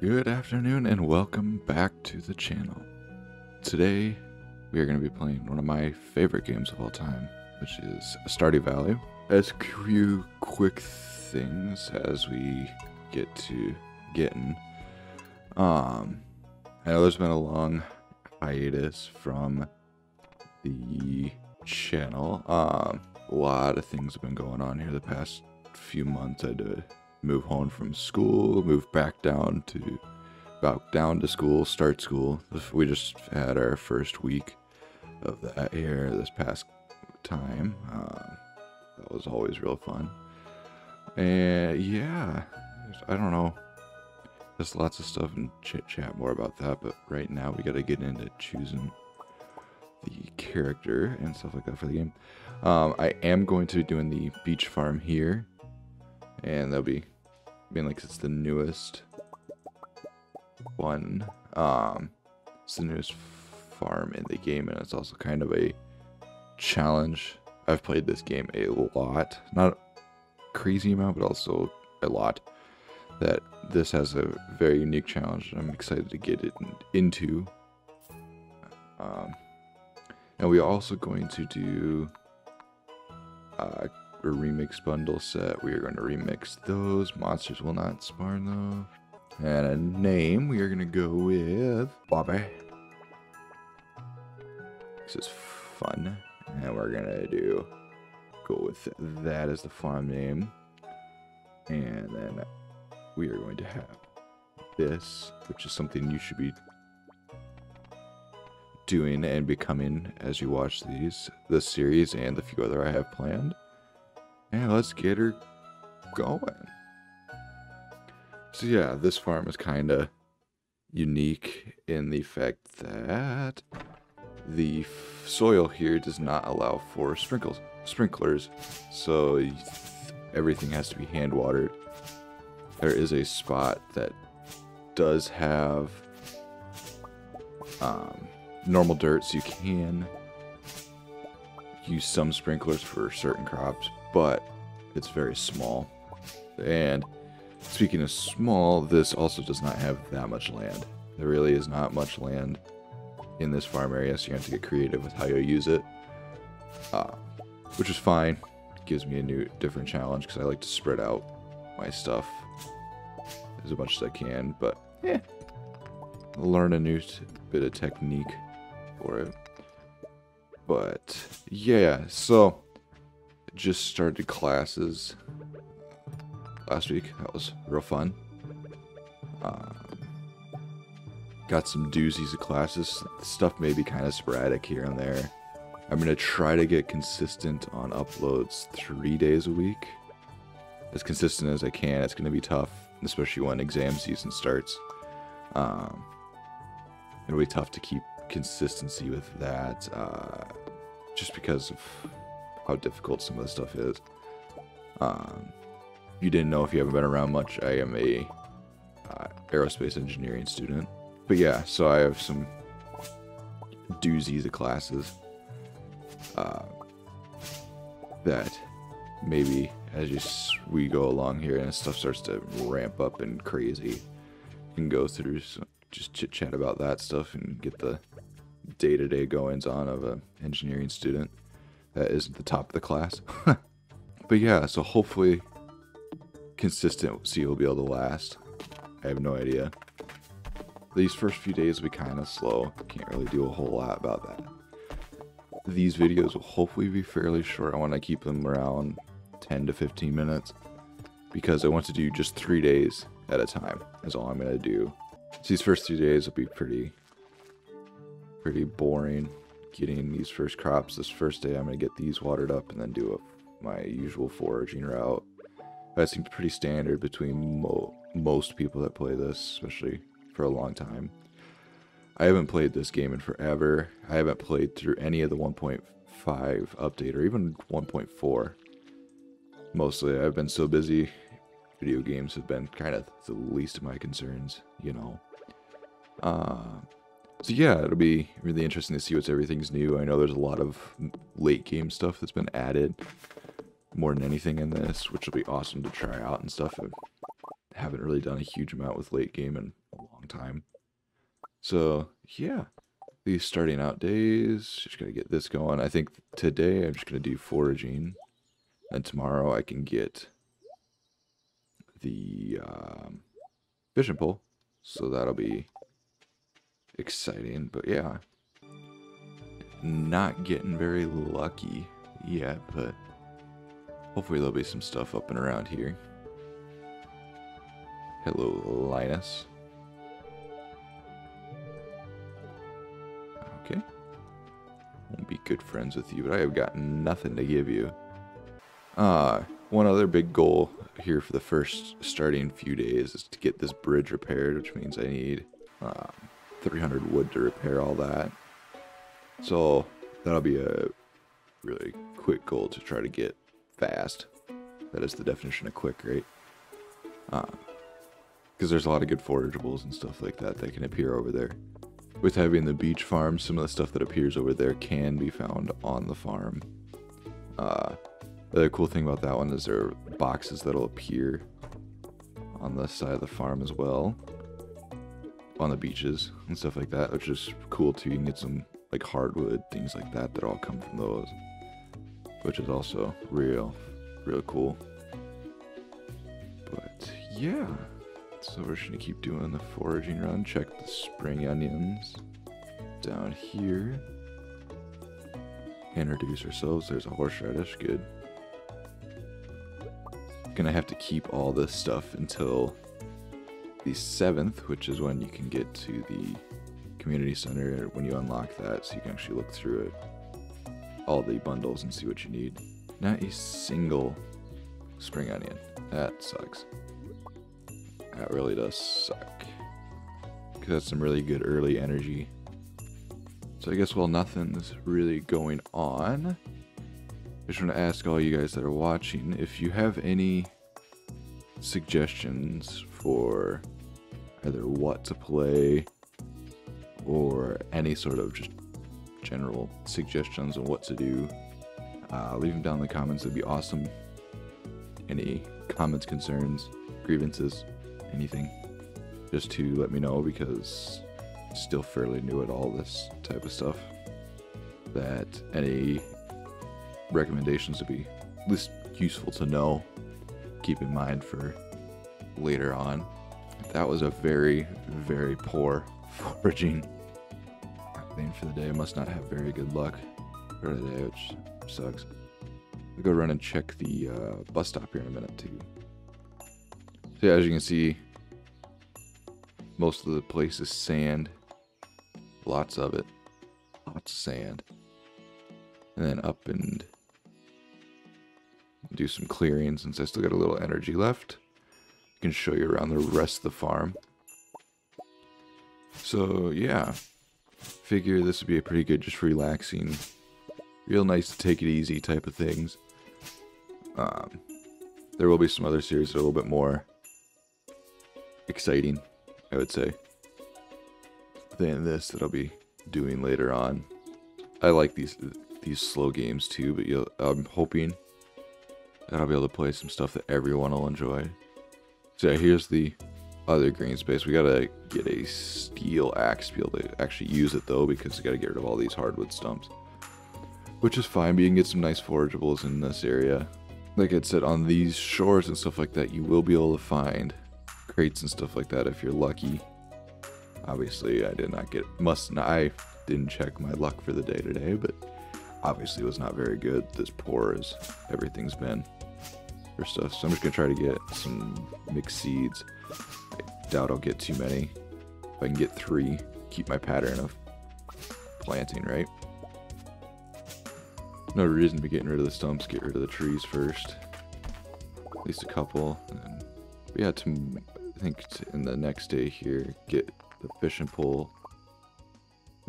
Good afternoon and welcome back to the channel. Today we are going to be playing one of my favorite games of all time, which is Stardew Valley. As a few quick things as we get to getting. I know there's been a long hiatus from the channel. A lot of things have been going on here the past few months. I had to move home from school, move back down to school, start school. We just had our first week of that here this past time. That was always real fun. And yeah, I don't know. There's lots of stuff and chit chat more about that, but right now we gotta get into choosing the character and stuff like that for the game. I am going to be doing the beach farm here, and that'll be like it's the newest one. It's the newest farm in the game, and it's also kind of a challenge. I've played this game a lot, not a crazy amount, but also a lot. That this has a very unique challenge, and I'm excited to get it into. And we're also going to do a remix bundle set. We are going to remix those. Monsters will not spawn though. And a name, we are going to go with Bobby. This is fun. And we're going to go with that as the farm name. And then we are going to have this, which is something you should be doing and becoming as you watch this series and the few other I have planned. And let's get her going. So yeah, this farm is kind of unique in the fact that the soil here does not allow for sprinklers, so everything has to be hand watered. There is a spot that does have normal dirt, so you can use some sprinklers for certain crops, but it's very small. And speaking of small, this also does not have that much land. There really is not much land in this farm area, so you have to get creative with how you use it, which is fine. It gives me a different challenge because I like to spread out my stuff as much as I can, but yeah, learn a new bit of technique for it. But yeah, so just started classes last week. That was real fun. Got some doozies of classes. Stuff may be kind of sporadic here and there. I'm going to try to get consistent on uploads 3 days a week. As consistent as I can. It's going to be tough, especially when exam season starts. It'll be tough to keep consistency with that, just because of how difficult some of the stuff is. You didn't know if you haven't been around much, I am a aerospace engineering student. But yeah, so I have some doozies of classes that maybe as we go along here and stuff starts to ramp up and crazy, you can go through just chit chat about that stuff and get the day-to-day goings on of an engineering student that isn't the top of the class. But yeah, so hopefully consistency will be able to last. I have no idea. These first few days will be kind of slow. Can't really do a whole lot about that. These videos will hopefully be fairly short. I want to keep them around 10 to 15 minutes because I want to do just 3 days at a time is all I'm going to do. So these first 2 days will be pretty boring, getting these first crops. This first day I'm going to get these watered up and then do my usual foraging route. That seems pretty standard between most people that play this, especially for a long time. I haven't played this game in forever. I haven't played through any of the 1.5 update or even 1.4. Mostly I've been so busy. Video games have been kind of the least of my concerns, you know. So yeah, it'll be really interesting to see what's everything's new. I know there's a lot of late game stuff that's been added more than anything in this, which will be awesome to try out and stuff. I haven't really done a huge amount with late game in long time. So, yeah. These starting out days, just gotta get this going. I think today I'm just gonna do foraging. And tomorrow I can get the fishing pole. So that'll be exciting. But yeah, not getting very lucky yet, but hopefully there'll be some stuff up and around here. Hello, Linus. Okay. Won't be good friends with you, but I have got nothing to give you. One other big goal here for the first starting few days is to get this bridge repaired, which means I need 300 wood to repair all that. So that'll be a really quick goal to try to get fast. That is the definition of quick, right? Because there's a lot of good forageables and stuff like that that can appear over there. With having the beach farm, some of the stuff that appears over there can be found on the farm. The other cool thing about that one is there are boxes that'll appear on the side of the farm as well, on the beaches and stuff like that, which is cool too. You can get some like hardwood, things like that that all come from those, which is also real cool. But yeah, so we're just gonna keep doing the foraging run. Check the spring onions down here. Introduce ourselves. There's a horseradish, good. Gonna have to keep all this stuff until the 7th, which is when you can get to the community center when you unlock that, so you can actually look through it, all the bundles, and see what you need. Not a single spring onion. That sucks. That really does suck. Because that's some really good early energy. So I guess while nothing's really going on, I just want to ask all you guys that are watching if you have any suggestions for either what to play or any sort of just general suggestions on what to do. Leave them down in the comments. It'd be awesome. Any comments, concerns, grievances, anything, just to let me know, because I'm still fairly new at all this type of stuff. That any recommendations would be at least useful to know, keep in mind for later on. That was a very poor foraging thing for the day. I must not have very good luck for the day, which sucks. I'll go run and check the bus stop here in a minute too. So yeah, as you can see, most of the place is sand. Lots of it. Lots of sand. And then up and do some clearing since I still got a little energy left. I can show you around the rest of the farm. So yeah, figure this would be a pretty good, just relaxing, real nice to take it easy type of things. There will be some other series that are a little bit more exciting, I would say, than this that I'll be doing later on. I like these slow games too, but I'm hoping that I'll be able to play some stuff that everyone will enjoy. So yeah, here's the other green space. We gotta get a steel axe to be able to actually use it though, because we gotta get rid of all these hardwood stumps, which is fine, but you can get some nice forageables in this area. Like I said, on these shores and stuff like that, you will be able to find crates and stuff like that if you're lucky. Obviously, I didn't check my luck for the day today, but obviously it was not very good. This poor as everything's been for stuff. So I'm just gonna try to get some mixed seeds. I doubt I'll get too many. If I can get 3, keep my pattern of planting, right? No reason to be getting rid of the stumps, get rid of the trees first. At least a couple. And then, yeah, I think in the next day here, get the fishing pole.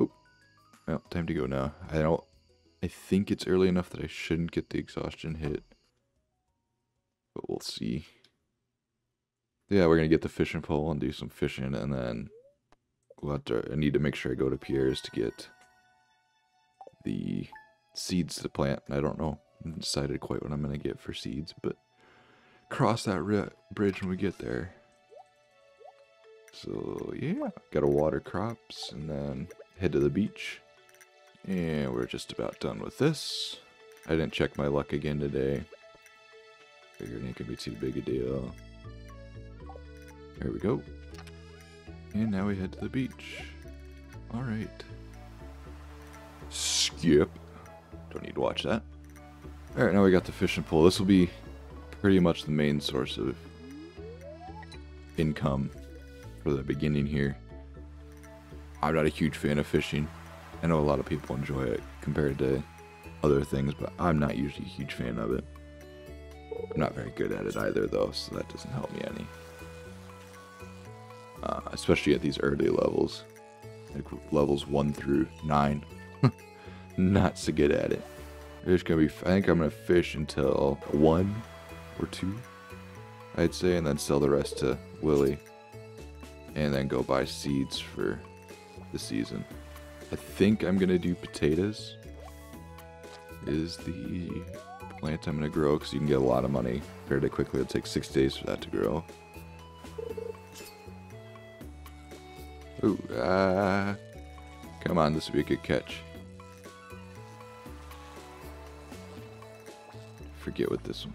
Oop. Well, time to go now. I think it's early enough that I shouldn't get the exhaustion hit, but we'll see. Yeah, we're gonna get the fishing pole and do some fishing, and then I need to make sure I go to Pierre's to get the seeds to plant. I don't know. I haven't decided quite what I'm gonna get for seeds, but cross that bridge when we get there. So yeah, gotta water crops and then head to the beach. And we're just about done with this. I didn't check my luck again today. Figured it ain't gonna be too big a deal. There we go. And now we head to the beach. Alright. Skip. Don't need to watch that. Alright, now we got the fishing pole. This will be pretty much the main source of income for the beginning here. I'm not a huge fan of fishing. I know a lot of people enjoy it compared to other things, but I'm not usually a huge fan of it. I'm not very good at it either, though, so that doesn't help me any. Especially at these early levels. Like levels 1 through 9. Not so good at it. There's gonna be, I think I'm gonna fish until 1 or 2, I'd say, and then sell the rest to Willie. And then go buy seeds for the season. I think I'm gonna do potatoes. Is the plant I'm gonna grow, because you can get a lot of money fairly quickly. It'll take 6 days for that to grow. Ooh, come on, this would be a good catch. Forget what this one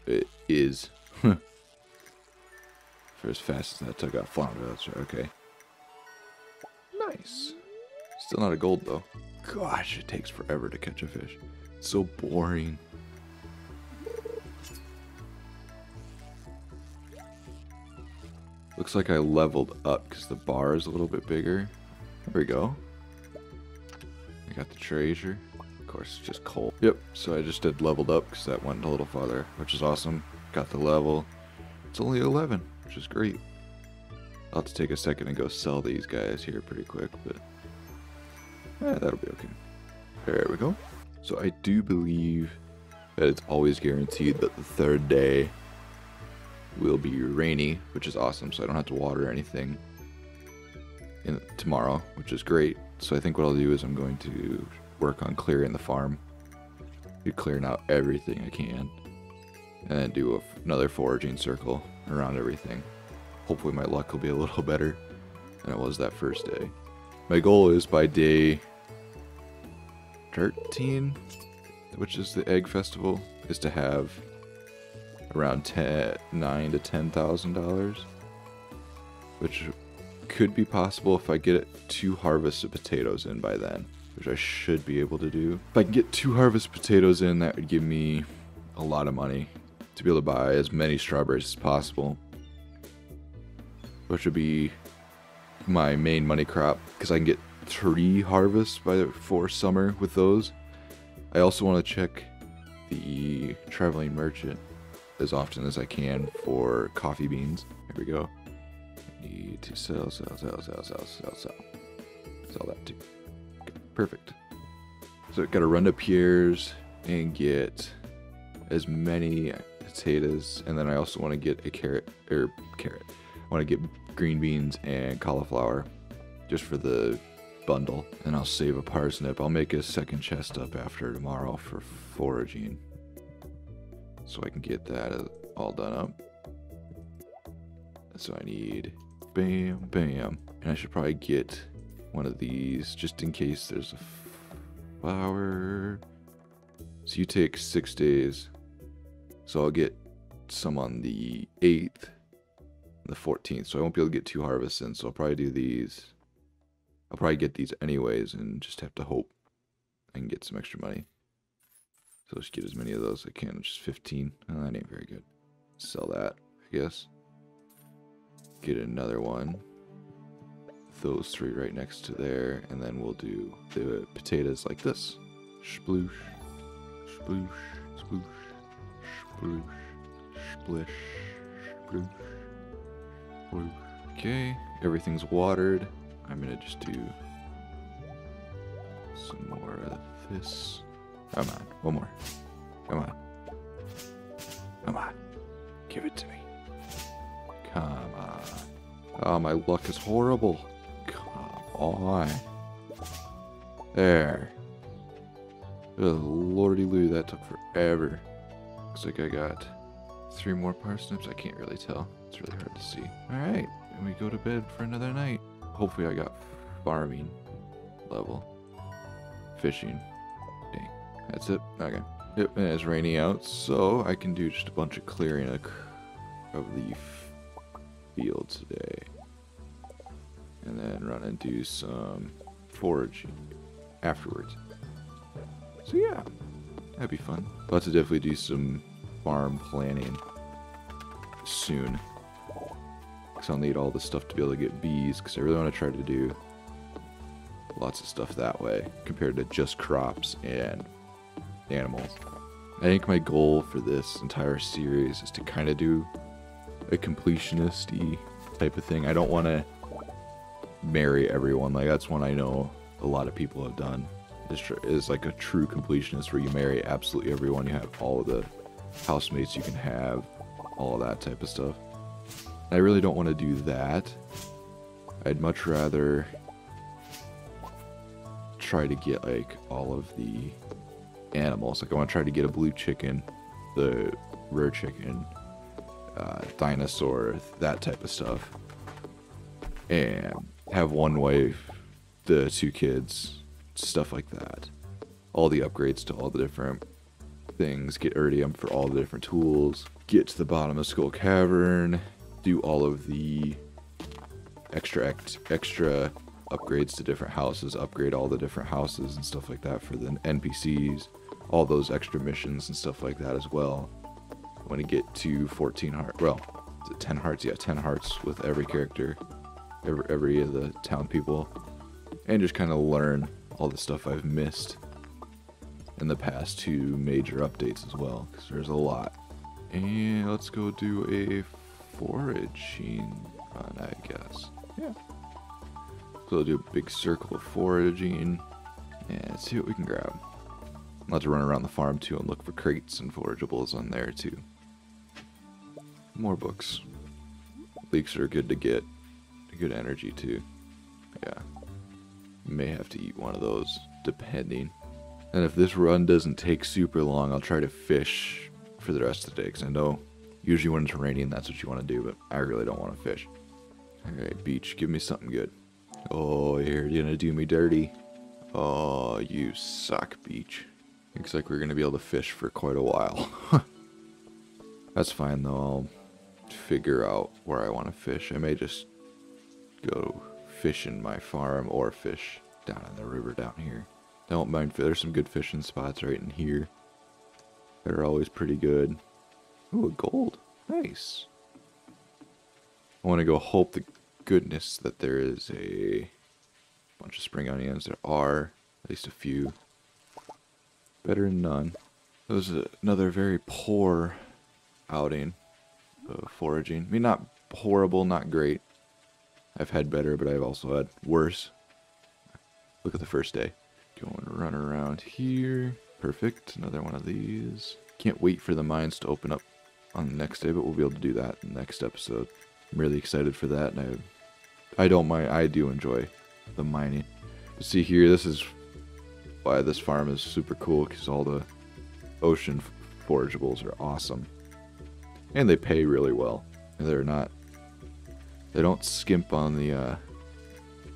it is. For as fast as that took out flounder, that's right, okay. Nice. Still not a gold though. Gosh, it takes forever to catch a fish. It's so boring. Looks like I leveled up because the bar is a little bit bigger. There we go. I got the treasure. Of course, it's just coal. Yep, so I just did leveled up because that went a little farther, which is awesome. Got the level. It's only 11, which is great. I'll have to take a second and go sell these guys here pretty quick, but that'll be okay. There we go. So I do believe that it's always guaranteed that the 3rd day will be rainy, which is awesome, so I don't have to water anything tomorrow, which is great. So I think what I'll do is I'm going to work on clearing the farm, be clearing out everything I can, and then do another foraging circle around everything. Hopefully my luck will be a little better than it was that first day. My goal is by day 13, which is the egg festival, is to have around $9,000 to $10,000, which could be possible if I get 2 harvests of potatoes in by then, which I should be able to do. If I can get 2 harvest potatoes in, that would give me a lot of money to be able to buy as many strawberries as possible, which would be my main money crop, because I can get 3 harvests before summer with those. I also want to check the traveling merchant as often as I can for coffee beans. Here we go. I need to sell that too. Okay, perfect. So I've got to run to Pierre's and get as many potatoes, and then I also want to get a carrot. I want to get green beans and cauliflower just for the bundle, and I'll save a parsnip. I'll make a second chest up after tomorrow for foraging, so I can get that all done up. So I need bam, bam, and I should probably get one of these just in case there's a flower. So you take 6 days, so I'll get some on the 8th and the 14th, so I won't be able to get 2 harvests in, so I'll probably do these. I'll probably get these anyways and just have to hope I can get some extra money. So let's get as many of those as I can, which is 15. Oh, that ain't very good. Sell that, I guess. Get another one. Those 3 right next to there, and then we'll do the potatoes like this. Sploosh, sploosh, sploosh, sploosh, splish, sploosh, sploosh. Okay, everything's watered. I'm gonna just do some more of this. Come on, one more. Come on. Come on. Give it to me. Come on. Oh, my luck is horrible. Come on. There. Oh, lordy-loo, that took forever. Looks like I got 3 more parsnips. I can't really tell. It's really hard to see. Alright, and we go to bed for another night. Hopefully I got farming level. Fishing. Dang. That's it? Okay. Yep, and it's raining out, so I can do just a bunch of clearing of the field today. And then run and do some foraging afterwards. So yeah, that'd be fun. I'll have to definitely do some farm planning soon. Because I'll need all the stuff to be able to get bees, because I really want to try to do lots of stuff that way, compared to just crops and animals. I think my goal for this entire series is to kind of do a completionist-y type of thing. I don't want to marry everyone. Like, that's one I know a lot of people have done. Is like a true completionist, where you marry absolutely everyone. You have all of the housemates you can have, all of that type of stuff. I really don't want to do that. I'd much rather try to get like all of the animals. Like, I want to try to get a blue chicken, the rare chicken, dinosaur, that type of stuff, and have one wife, the 2 kids, stuff like that. All the upgrades to all the different things, get iridium for all the different tools, get to the bottom of Skull Cavern, do all of the extra upgrades to different houses, upgrade all the different houses and stuff like that for the NPCs, all those extra missions and stuff like that as well. I want to get to 14 hearts, well, 10 hearts, yeah, 10 hearts with every character, every of the town people, and just kind of learn all the stuff I've missed in the past 2 major updates as well, because there's a lot. And let's go do a foraging run, I guess. Yeah. So we'll do a big circle of foraging and see what we can grab. I'll have to run around the farm too and look for crates and forageables on there too. More books. Leeks are good to get. Good energy too. Yeah. May have to eat one of those, depending. And if this run doesn't take super long, I'll try to fish for the rest of the day, because I know usually when it's raining, that's what you want to do, but I really don't want to fish. Alright, beach, give me something good. Oh, you're gonna do me dirty. Oh, you suck, beach. Looks like we're gonna be able to fish for quite a while. That's fine, though. I'll figure out where I want to fish. I may just go fish in my farm or fish down in the river down here. Don't mind, there's some good fishing spots right in here. They're always pretty good. Ooh, a gold. Nice. I want to go hope to goodness that there is a bunch of spring onions. There are, at least a few. Better than none. That was another very poor outing of foraging. I mean, not horrible, not great. I've had better, but I've also had worse. Look at the first day. Going to run around here. Perfect. Another one of these. Can't wait for the mines to open up on the next day, but we'll be able to do that in the next episode. I'm really excited for that, and I don't mind. I do enjoy the mining. But see here, this is why this farm is super cool, because all the ocean forageables are awesome. And they pay really well. They're not... They don't skimp on the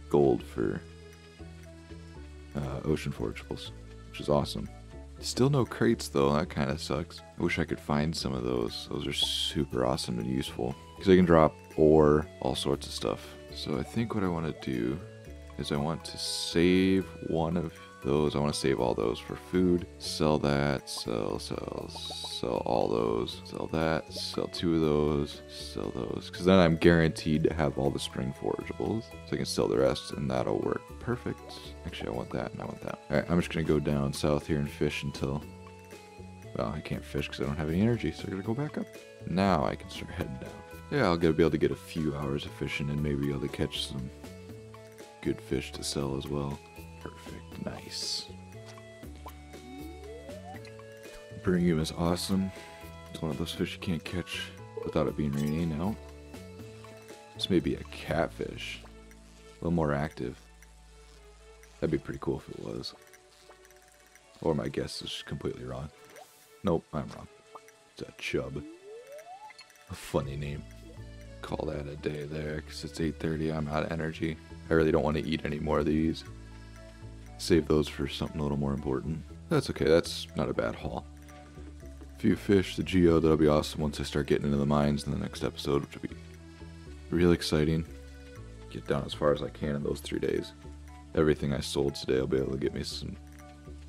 gold for ocean forageables, which is awesome. Still no crates though, that kind of sucks. I wish I could find some of those. Those are super awesome and useful, because they can drop ore, all sorts of stuff. So I think what I want to do is I want to save one of those. I want to save all those for food. Sell that, sell all those, sell that, sell 2 of those, sell those. Because then I'm guaranteed to have all the spring forageables. So I can sell the rest and that'll work perfect. Actually, I want that and I want that. Alright, I'm just going to go down south here and fish until... Well, I can't fish because I don't have any energy, so I gotta go back up. Now I can start heading down. Yeah, I'll be able to get a few hours of fishing and maybe be able to catch some good fish to sell as well. Perfect. Nice. Bringing is awesome. It's one of those fish you can't catch without it being raining out. This may be a catfish. A little more active. That'd be pretty cool if it was. Or my guess is completely wrong. Nope, I'm wrong. It's a chub. A funny name. call that a day there, because it's 8:30. I'm out of energy. I really don't want to eat any more of these. Save those for something a little more important. That's okay. That's not a bad haul. Few fish, the geo. That'll be awesome once I start getting into the mines in the next episode, which will be real exciting. Get down as far as I can in those 3 days. Everything I sold today will be able to get me some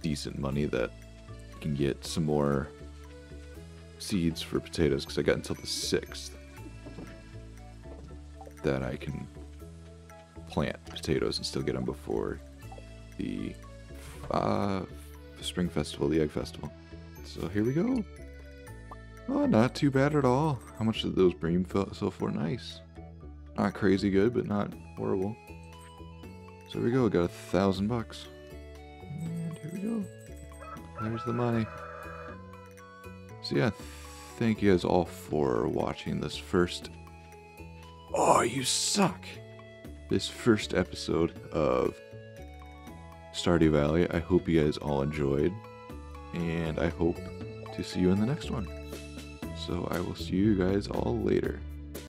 decent money that I can get some more seeds for potatoes, because I got until the 6th that I can plant potatoes and still get them before the spring festival, the egg festival. So here we go. Oh, not too bad at all. How much did those bring so far? Nice. Not crazy good, but not horrible. So here we go. Got $1,000. And here we go. There's the money. So yeah, thank you guys all for watching this first... Oh, you suck! This first episode of Stardew Valley. I hope you guys all enjoyed. And I hope to see you in the next one. So I will see you guys all later.